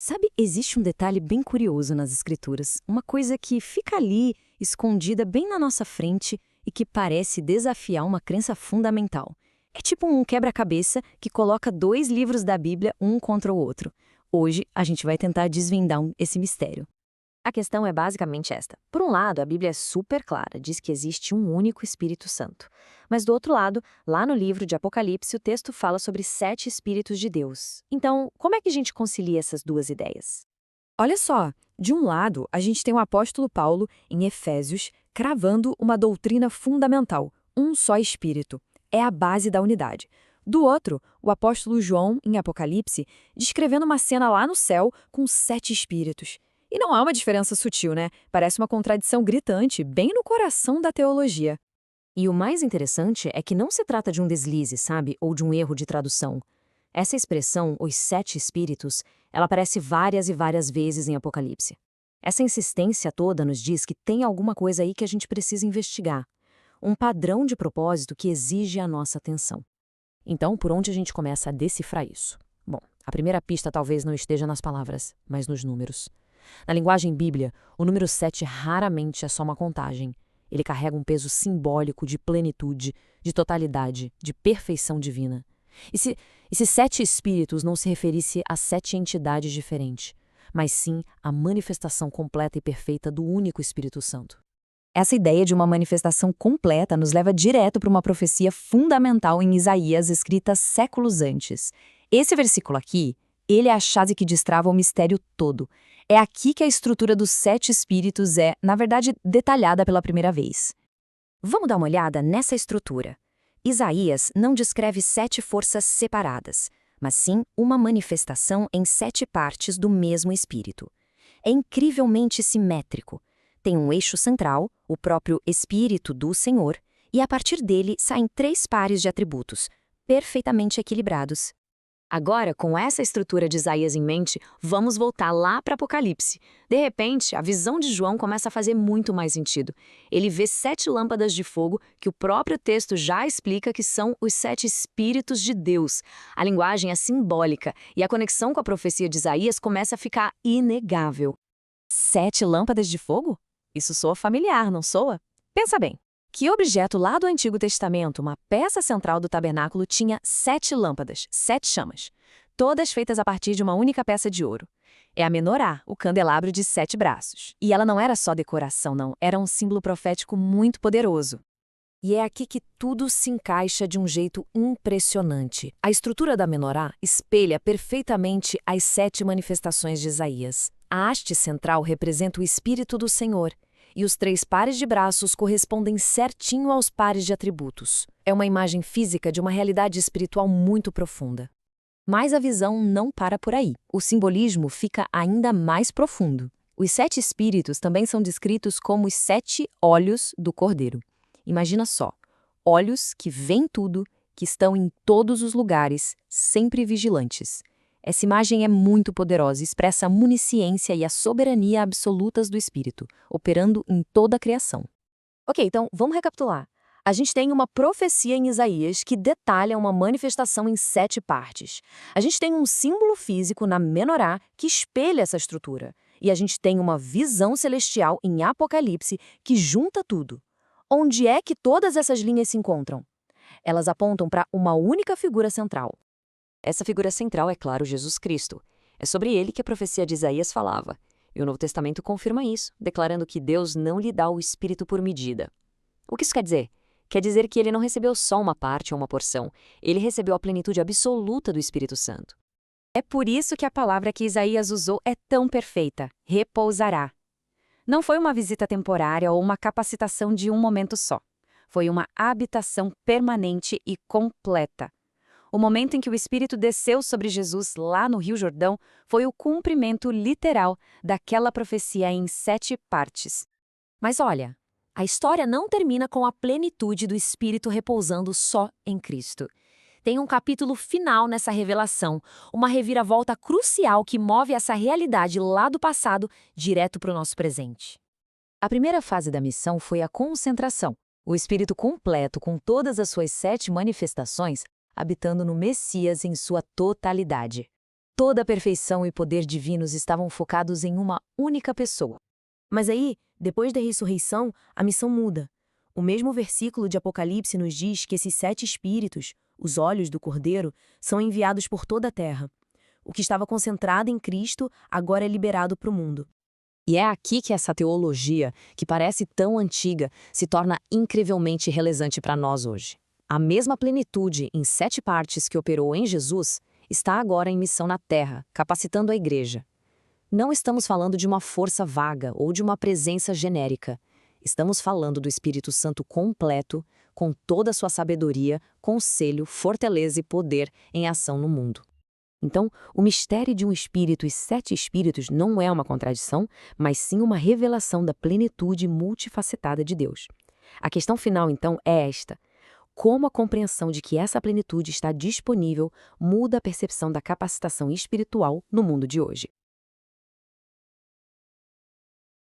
Sabe, existe um detalhe bem curioso nas escrituras, uma coisa que fica ali, escondida bem na nossa frente e que parece desafiar uma crença fundamental. É tipo um quebra-cabeça que coloca dois livros da Bíblia um contra o outro. Hoje a gente vai tentar desvendar esse mistério. A questão é basicamente esta. Por um lado, a Bíblia é super clara, diz que existe um único Espírito Santo. Mas do outro lado, lá no livro de Apocalipse, o texto fala sobre 7 Espíritos de Deus. Então, como é que a gente concilia essas duas ideias? Olha só, de um lado, a gente tem o apóstolo Paulo, em Efésios, cravando uma doutrina fundamental, um só Espírito. É a base da unidade. Do outro, o apóstolo João, em Apocalipse, descrevendo uma cena lá no céu com 7 espíritos. E não há uma diferença sutil, né? Parece uma contradição gritante, bem no coração da teologia. E o mais interessante é que não se trata de um deslize, sabe? Ou de um erro de tradução. Essa expressão, os 7 Espíritos, ela aparece várias e várias vezes em Apocalipse. Essa insistência toda nos diz que tem alguma coisa aí que a gente precisa investigar. Um padrão de propósito que exige a nossa atenção. Então, por onde a gente começa a decifrar isso? Bom, a primeira pista talvez não esteja nas palavras, mas nos números. Na linguagem bíblia, o número 7 raramente é só uma contagem. Ele carrega um peso simbólico de plenitude, de totalidade, de perfeição divina. E se 7 espíritos não se referisse a 7 entidades diferentes, mas sim à manifestação completa e perfeita do único Espírito Santo? Essa ideia de uma manifestação completa nos leva direto para uma profecia fundamental em Isaías, escrita séculos antes. Esse versículo aqui, ele é a chave que destrava o mistério todo. É aqui que a estrutura dos 7 espíritos é, na verdade, detalhada pela primeira vez. Vamos dar uma olhada nessa estrutura. Isaías não descreve 7 forças separadas, mas sim uma manifestação em 7 partes do mesmo Espírito. É incrivelmente simétrico. Tem um eixo central, o próprio Espírito do Senhor, e a partir dele saem 3 pares de atributos, perfeitamente equilibrados. Agora, com essa estrutura de Isaías em mente, vamos voltar lá para Apocalipse. De repente, a visão de João começa a fazer muito mais sentido. Ele vê 7 lâmpadas de fogo que o próprio texto já explica que são os 7 Espíritos de Deus. A linguagem é simbólica e a conexão com a profecia de Isaías começa a ficar inegável. 7 lâmpadas de fogo? Isso soa familiar, não soa? Pensa bem. Que objeto lá do Antigo Testamento, uma peça central do tabernáculo, tinha 7 lâmpadas, 7 chamas, todas feitas a partir de uma única peça de ouro? É a menorá, o candelabro de 7 braços. E ela não era só decoração, não, era um símbolo profético muito poderoso. E é aqui que tudo se encaixa de um jeito impressionante. A estrutura da menorá espelha perfeitamente as 7 manifestações de Isaías. A haste central representa o Espírito do Senhor, e os 3 pares de braços correspondem certinho aos pares de atributos. É uma imagem física de uma realidade espiritual muito profunda. Mas a visão não para por aí. O simbolismo fica ainda mais profundo. Os 7 espíritos também são descritos como os 7 olhos do Cordeiro. Imagina só, olhos que veem tudo, que estão em todos os lugares, sempre vigilantes. Essa imagem é muito poderosa e expressa a onisciência e a soberania absolutas do Espírito, operando em toda a criação. Ok, então vamos recapitular. A gente tem uma profecia em Isaías que detalha uma manifestação em 7 partes. A gente tem um símbolo físico na menorá que espelha essa estrutura. E a gente tem uma visão celestial em Apocalipse que junta tudo. Onde é que todas essas linhas se encontram? Elas apontam para uma única figura central. Essa figura central é, claro, Jesus Cristo. É sobre ele que a profecia de Isaías falava. E o Novo Testamento confirma isso, declarando que Deus não lhe dá o Espírito por medida. O que isso quer dizer? Quer dizer que ele não recebeu só uma parte ou uma porção. Ele recebeu a plenitude absoluta do Espírito Santo. É por isso que a palavra que Isaías usou é tão perfeita: repousará. Não foi uma visita temporária ou uma capacitação de um momento só. Foi uma habitação permanente e completa. O momento em que o Espírito desceu sobre Jesus lá no Rio Jordão foi o cumprimento literal daquela profecia em 7 partes. Mas olha, a história não termina com a plenitude do Espírito repousando só em Cristo. Tem um capítulo final nessa revelação, uma reviravolta crucial que move essa realidade lá do passado direto para o nosso presente. A primeira fase da missão foi a concentração, o Espírito completo com todas as suas 7 manifestações habitando no Messias em sua totalidade. Toda a perfeição e poder divinos estavam focados em uma única pessoa. Mas aí, depois da ressurreição, a missão muda. O mesmo versículo de Apocalipse nos diz que esses 7 espíritos, os olhos do Cordeiro, são enviados por toda a terra. O que estava concentrado em Cristo agora é liberado para o mundo. E é aqui que essa teologia, que parece tão antiga, se torna incrivelmente relevante para nós hoje. A mesma plenitude em 7 partes que operou em Jesus está agora em missão na Terra, capacitando a Igreja. Não estamos falando de uma força vaga ou de uma presença genérica. Estamos falando do Espírito Santo completo, com toda a sua sabedoria, conselho, fortaleza e poder em ação no mundo. Então, o mistério de um espírito e 7 espíritos não é uma contradição, mas sim uma revelação da plenitude multifacetada de Deus. A questão final, então, é esta: como a compreensão de que essa plenitude está disponível muda a percepção da capacitação espiritual no mundo de hoje?